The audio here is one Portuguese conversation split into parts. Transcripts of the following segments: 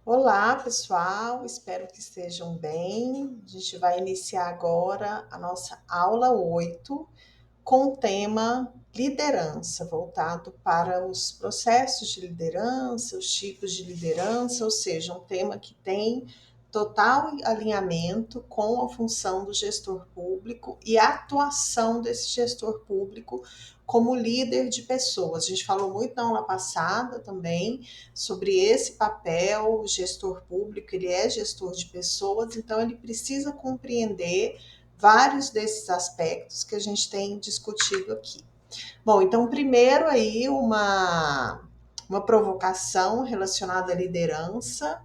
Olá, pessoal, espero que estejam bem. A gente vai iniciar agora a nossa aula 8 com o tema liderança, voltado para os processos de liderança, os tipos de liderança, ou seja, um tema que tem total alinhamento com a função do gestor público e a atuação desse gestor público como líder de pessoas. A gente falou muito na aula passada também sobre esse papel, o gestor público, ele é gestor de pessoas, então ele precisa compreender vários desses aspectos que a gente tem discutido aqui. Bom, então primeiro aí uma provocação relacionada à liderança.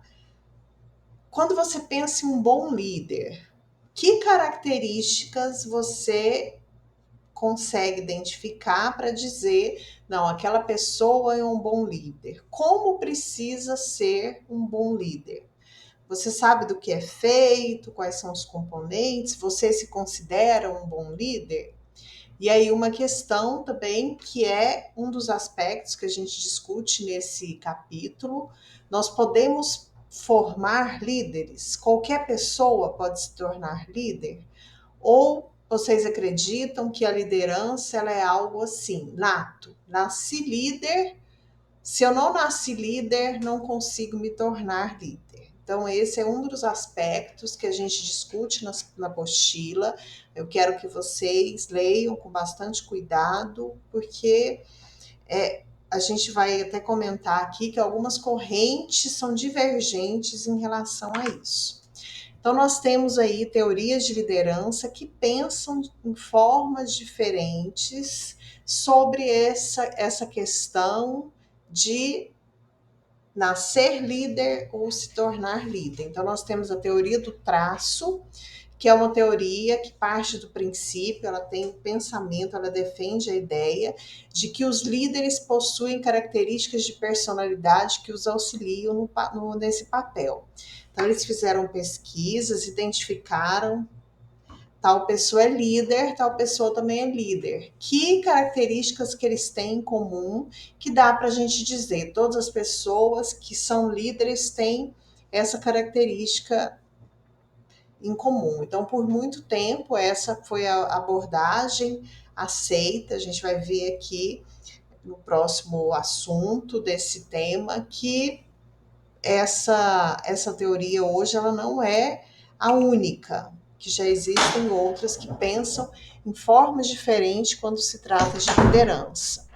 Quando você pensa em um bom líder, que características você consegue identificar para dizer, não, aquela pessoa é um bom líder? Como precisa ser um bom líder? Você sabe do que é feito, quais são os componentes? Você se considera um bom líder? E aí, uma questão também que é um dos aspectos que a gente discute nesse capítulo: nós podemos formar líderes? Qualquer pessoa pode se tornar líder? Ou vocês acreditam que a liderança ela é algo assim, nato? Nasci líder, se eu não nasci líder, não consigo me tornar líder. Então, esse é um dos aspectos que a gente discute na apostila. Eu quero que vocês leiam com bastante cuidado, porque a gente vai até comentar aqui que algumas correntes são divergentes em relação a isso. Então, nós temos aí teorias de liderança que pensam em formas diferentes sobre essa questão de nascer líder ou se tornar líder. Então, nós temos a teoria do traço, que é uma teoria que parte do princípio, ela tem um pensamento, ela defende a ideia de que os líderes possuem características de personalidade que os auxiliam nesse papel. Então, eles fizeram pesquisas, identificaram tal pessoa é líder, tal pessoa também é líder. Que características que eles têm em comum que dá para a gente dizer? Todas as pessoas que são líderes têm essa característica em comum. Então, por muito tempo, essa foi a abordagem aceita. A gente vai ver aqui no próximo assunto desse tema que essa teoria hoje ela não é a única, que já existem outras que pensam em formas diferentes quando se trata de liderança.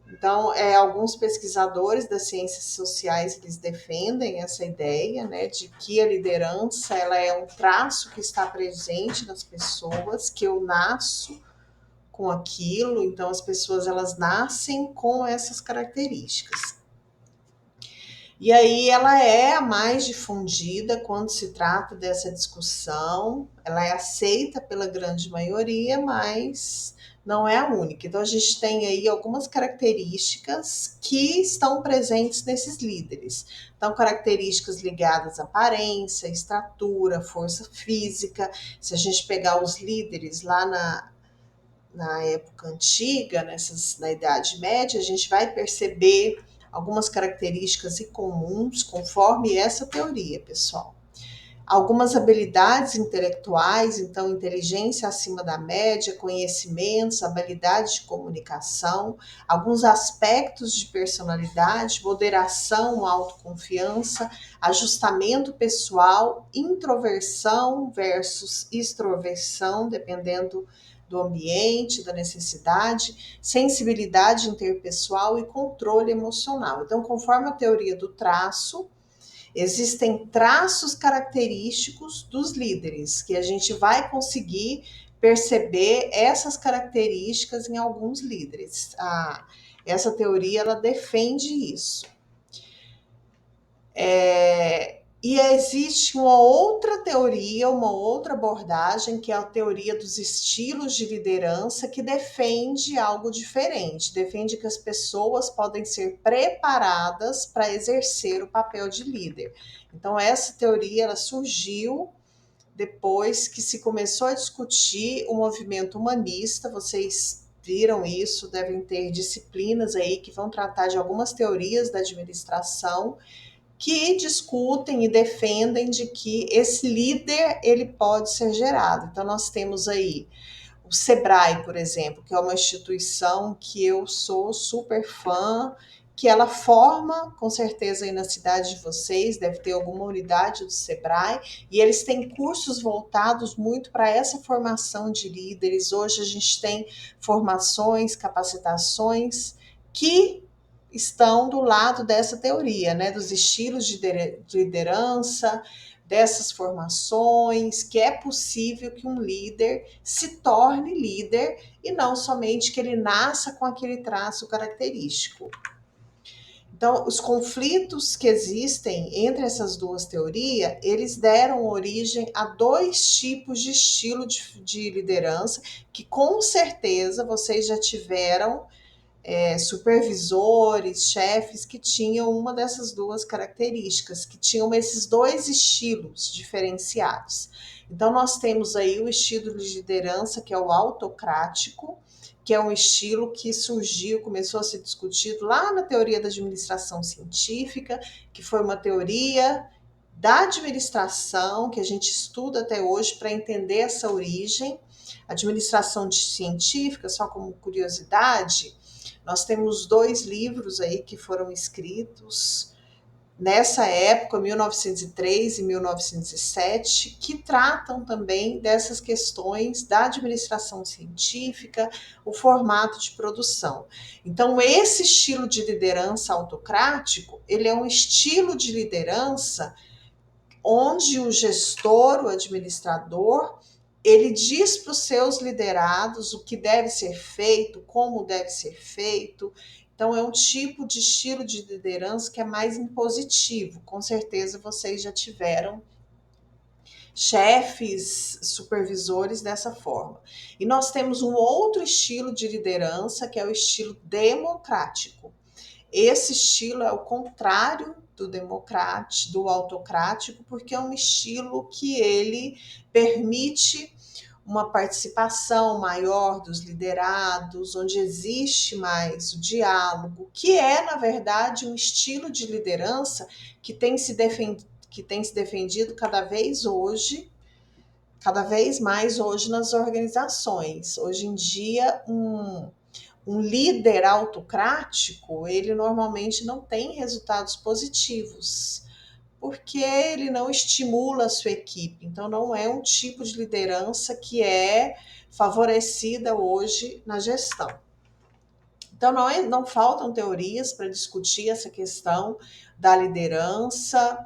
Então, alguns pesquisadores das ciências sociais eles defendem essa ideia, né, de que a liderança ela é um traço que está presente nas pessoas, que eu nasço com aquilo, então as pessoas elas nascem com essas características. E aí ela é a mais difundida quando se trata dessa discussão, ela é aceita pela grande maioria, mas não é a única. Então a gente tem aí algumas características que estão presentes nesses líderes. Então, características ligadas à aparência, estatura, força física. Se a gente pegar os líderes lá na época antiga, na Idade Média, a gente vai perceber algumas características incomuns conforme essa teoria, pessoal. Algumas habilidades intelectuais, então inteligência acima da média, conhecimentos, habilidade de comunicação, alguns aspectos de personalidade, moderação, autoconfiança, ajustamento pessoal, introversão versus extroversão, dependendo do ambiente, da necessidade, sensibilidade interpessoal e controle emocional. Então, conforme a teoria do traço, existem traços característicos dos líderes, que a gente vai conseguir perceber essas características em alguns líderes. Essa teoria ela defende isso. E existe uma outra teoria, uma outra abordagem, que é a teoria dos estilos de liderança, que defende algo diferente. Defende que as pessoas podem ser preparadas para exercer o papel de líder. Então, essa teoria ela surgiu depois que se começou a discutir o movimento humanista. Vocês viram isso, devem ter disciplinas aí que vão tratar de algumas teorias da administração que discutem e defendem de que esse líder ele pode ser gerado. Então nós temos aí o Sebrae, por exemplo, que é uma instituição que eu sou super fã, que ela forma, com certeza aí na cidade de vocês, deve ter alguma unidade do Sebrae, e eles têm cursos voltados muito para essa formação de líderes. Hoje a gente tem formações, capacitações que estão do lado dessa teoria, né, dos estilos de liderança, dessas formações, que é possível que um líder se torne líder e não somente que ele nasça com aquele traço característico. Então, os conflitos que existem entre essas duas teorias, eles deram origem a dois tipos de estilo de liderança que com certeza vocês já tiveram supervisores, chefes que tinham uma dessas duas características, que tinham esses dois estilos diferenciados. Então, nós temos aí o estilo de liderança, que é o autocrático, que é um estilo que surgiu, começou a ser discutido lá na teoria da administração científica, que foi uma teoria da administração que a gente estuda até hoje para entender essa origem. Administração científica, só como curiosidade, nós temos 2 livros aí que foram escritos nessa época, 1903 e 1907, que tratam também dessas questões da administração científica, o formato de produção. Então, esse estilo de liderança autocrático, ele é um estilo de liderança onde o gestor, o administrador, ele diz para os seus liderados o que deve ser feito, como deve ser feito. Então, é um tipo de estilo de liderança que é mais impositivo. Com certeza vocês já tiveram chefes, supervisores dessa forma. E nós temos um outro estilo de liderança, que é o estilo democrático. Esse estilo é o contrário do autocrático, porque é um estilo que ele permite uma participação maior dos liderados, onde existe mais o diálogo, que é, na verdade, um estilo de liderança que tem se defendido cada vez mais hoje nas organizações. Hoje em dia, um líder autocrático, ele normalmente não tem resultados positivos, porque ele não estimula a sua equipe. Então, não é um tipo de liderança que é favorecida hoje na gestão. Então, não faltam teorias para discutir essa questão da liderança.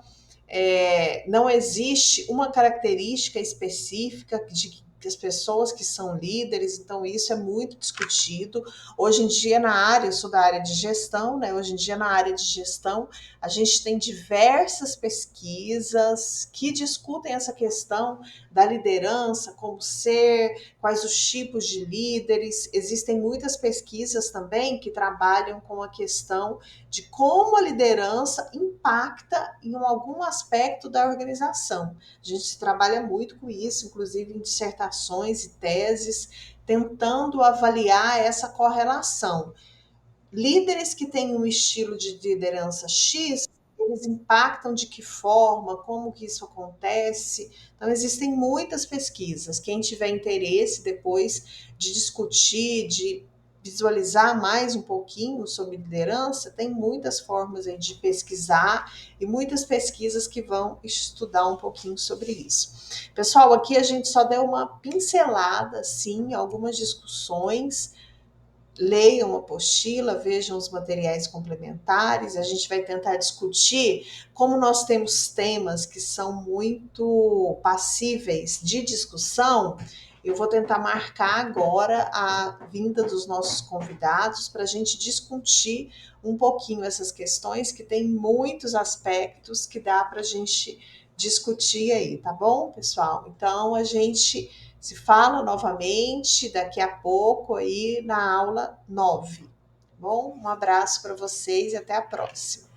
Não existe uma característica específica de as pessoas que são líderes, então isso é muito discutido. Hoje em dia na área, eu sou da área de gestão, né? Hoje em dia na área de gestão, a gente tem diversas pesquisas que discutem essa questão da liderança, como ser, quais os tipos de líderes. Existem muitas pesquisas também que trabalham com a questão de como a liderança impacta em algum aspecto da organização. A gente trabalha muito com isso, inclusive em dissertações e teses, tentando avaliar essa correlação. Líderes que têm um estilo de liderança X, eles impactam de que forma, como que isso acontece. Então, existem muitas pesquisas. Quem tiver interesse depois de discutir, de visualizar mais um pouquinho sobre liderança, tem muitas formas aí de pesquisar e muitas pesquisas que vão estudar um pouquinho sobre isso. Pessoal, aqui a gente só deu uma pincelada, sim, algumas discussões. Leiam a apostila, vejam os materiais complementares, a gente vai tentar discutir, como nós temos temas que são muito passíveis de discussão, eu vou tentar marcar agora a vinda dos nossos convidados para a gente discutir um pouquinho essas questões, que tem muitos aspectos que dá para a gente discutir aí, tá bom, pessoal? Então, a gente se fala novamente daqui a pouco aí na aula 9. Bom, um abraço para vocês e até a próxima.